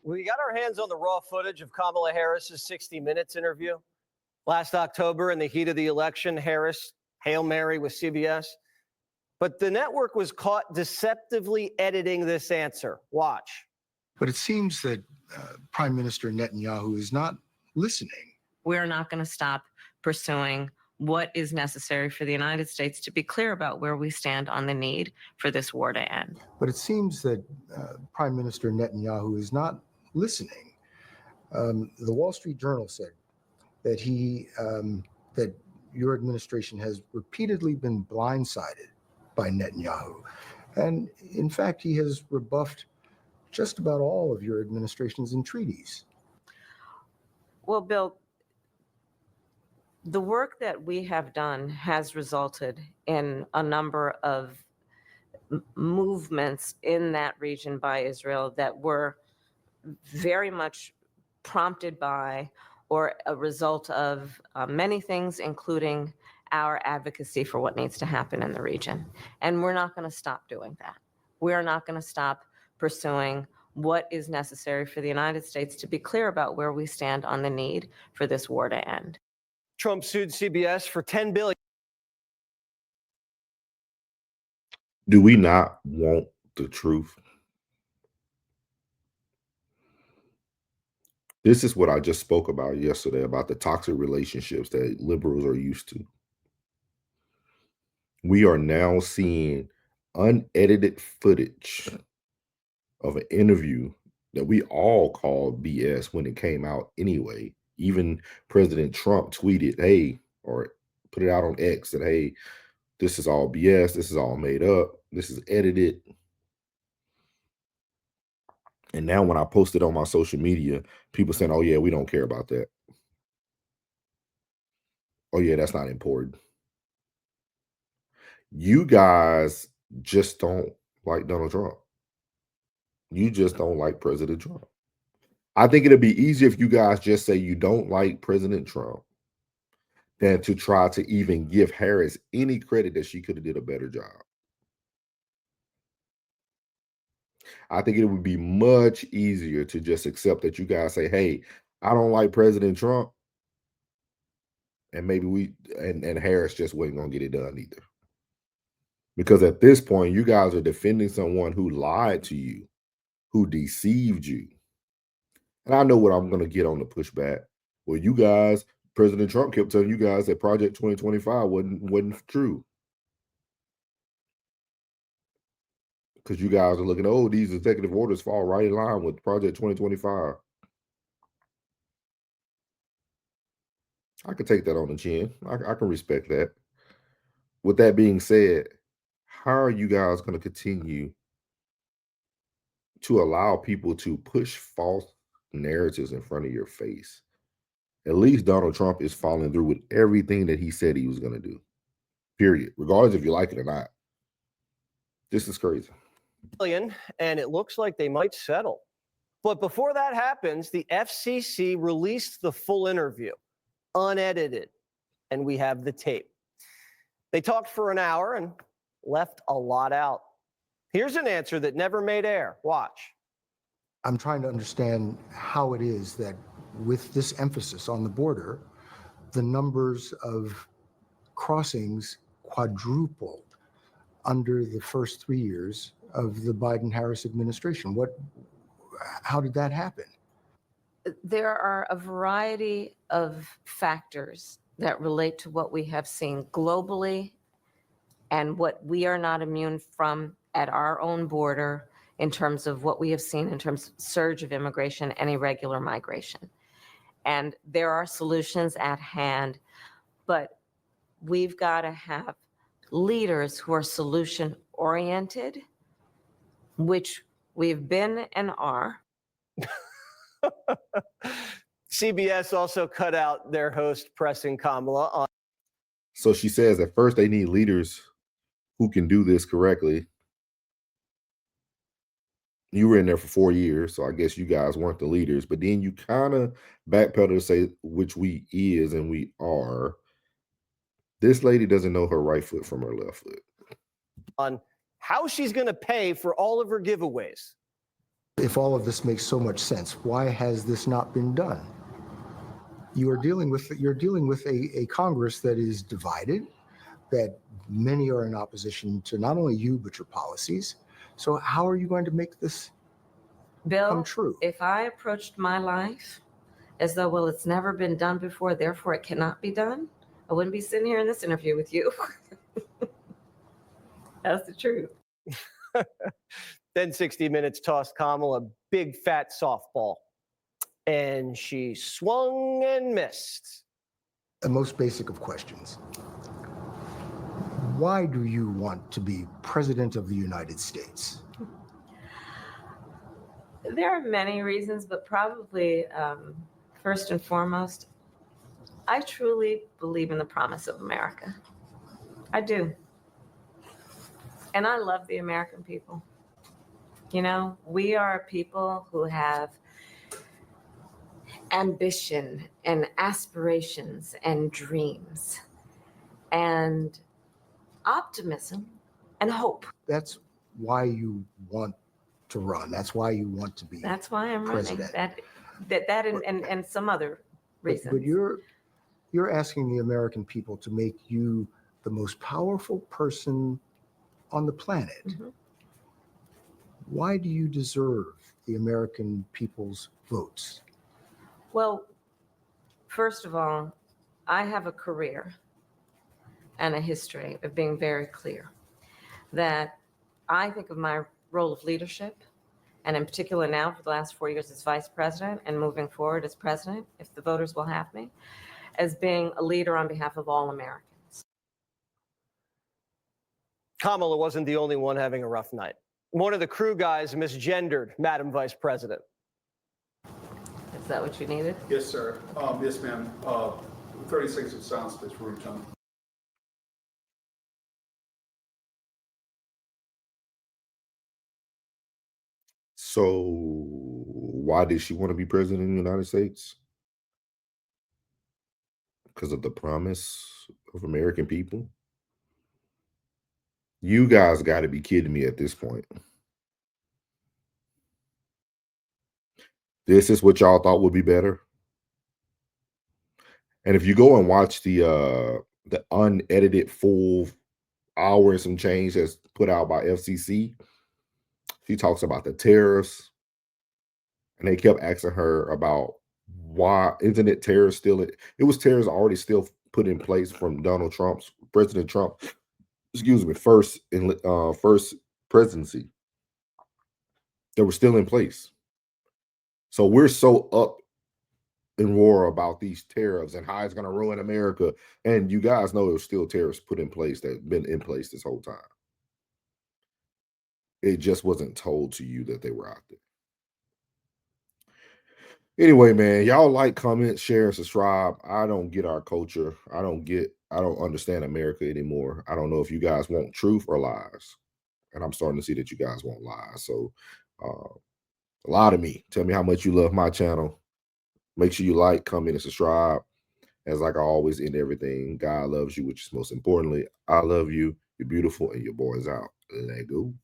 We got our hands on the raw footage of Kamala Harris's 60 Minutes interview. Last October, in the heat of the election, Harris, Hail Mary with CBS. But the network was caught deceptively editing this answer. Watch. But it seems that Prime Minister Netanyahu is not listening. We're not going to stop pursuing what is necessary for the United States to be clear about where we stand on the need for this war to end. But it seems that Prime Minister Netanyahu is not listening. The Wall Street Journal said that that your administration has repeatedly been blindsided by Netanyahu. And in fact, he has rebuffed just about all of your administration's entreaties. Well, Bill, the work that we have done has resulted in a number of movements in that region by Israel that were very much prompted by or a result of many things, including our advocacy for what needs to happen in the region. And we're not going to stop doing that. We're not going to stop pursuing what is necessary for the United States to be clear about where we stand on the need for this war to end. Trump sued CBS for $10 billion. Do we not want the truth? This is what I just spoke about yesterday, about the toxic relationships that liberals are used to. We are now seeing unedited footage of an interview that we all called BS when it came out anyway. Even President Trump tweeted, hey, or put it out on X that, hey, this is all BS. This is all made up. This is edited. And now when I post it on my social media, people saying, oh, yeah, we don't care about that. Oh, yeah, that's not important. You guys just don't like Donald Trump. You just don't like President Trump. I think it'd be easier if you guys just say you don't like President Trump than to try to even give Harris any credit that she could have did a better job. I think it would be much easier to just accept that you guys say, hey, I don't like President Trump. And maybe and Harris just wasn't going to get it done either. Because at this point, you guys are defending someone who lied to you, who deceived you. And I know what I'm going to get on the pushback. Well, you guys, President Trump kept telling you guys that Project 2025 wasn't true. Because you guys are looking, oh, these executive orders fall right in line with Project 2025. I can take that on the chin. I can respect that. With that being said, how are you guys going to continue to allow people to push false narratives in front of your face? At least Donald Trump is following through with everything that he said he was going to do. Period. Regardless if you like it or not. This is crazy. And it looks like they might settle. But before that happens, the FCC released the full interview, unedited, and we have the tape. They talked for an hour and left a lot out. Here's an answer that never made air. Watch. I'm trying to understand how it is that with this emphasis on the border, the numbers of crossings quadrupled under the first 3 years of the Biden-Harris administration. How did that happen? There are a variety of factors that relate to what we have seen globally and what we are not immune from at our own border in terms of what we have seen in terms of surge of immigration and irregular migration. And there are solutions at hand, but we've got to have leaders who are solution oriented, which we've been and are. CBS also cut out their host pressing Kamala on. So she says at first they need leaders who can do this correctly. You were in there for 4 years, so I guess you guys weren't the leaders. But then you kind of backpedal to say, which we is and we are. This lady doesn't know her right foot from her left foot. On how she's going to pay for all of her giveaways. If all of this makes so much sense, why has this not been done? You're dealing with a Congress that is divided, that many are in opposition to not only you, but your policies. So how are you going to make this Bill, come true? if I approached my life as though, well, it's never been done before, therefore it cannot be done, I wouldn't be sitting here in this interview with you. That's the truth. Then 60 Minutes tossed Kamala a big fat softball, and she swung and missed. The most basic of questions. Why do you want to be president of the United States? There are many reasons, but probably first and foremost, I truly believe in the promise of America. I do. And I love the American people. You know, we are a people who have ambition and aspirations and dreams and optimism and hope. That's why you want to run. That's why you want to be. That's why I'm president. running. That and some other reasons. But you're asking the American people to make you the most powerful person on the planet. Mhm. Why do you deserve the American people's votes? Well, first of all, I have a career and a history of being very clear that I think of my role of leadership, and in particular now for the last 4 years as vice president and moving forward as president, if the voters will have me, as being a leader on behalf of all Americans. Kamala wasn't the only one having a rough night. One of the crew guys misgendered Madam Vice President. Is that what you needed? Yes, sir. Yes, ma'am. 30 seconds of silence, please, for Ruth Jones. So why did she want to be president of the United States? Because of the promise of American people? You guys got to be kidding me at this point. This is what y'all thought would be better? And if you go and watch the unedited full hour and some change that's put out by FCC, she talks about the tariffs, and they kept asking her about why isn't it tariffs still? It was tariffs already still put in place from President Trump, excuse me, first presidency. They were still in place. So we're so up in war about these tariffs and how it's going to ruin America. And you guys know there's still tariffs put in place that have been in place this whole time. It just wasn't told to you that they were out there. Anyway, man, y'all like, comment, share, and subscribe. I don't get our culture. I don't understand America anymore. I don't know if you guys want truth or lies. And I'm starting to see that you guys want lies. So lie to me. Tell me how much you love my channel. Make sure you like, comment, and subscribe. As like I always end everything, God loves you, which is most importantly, I love you. You're beautiful, and your boy's out. Let go.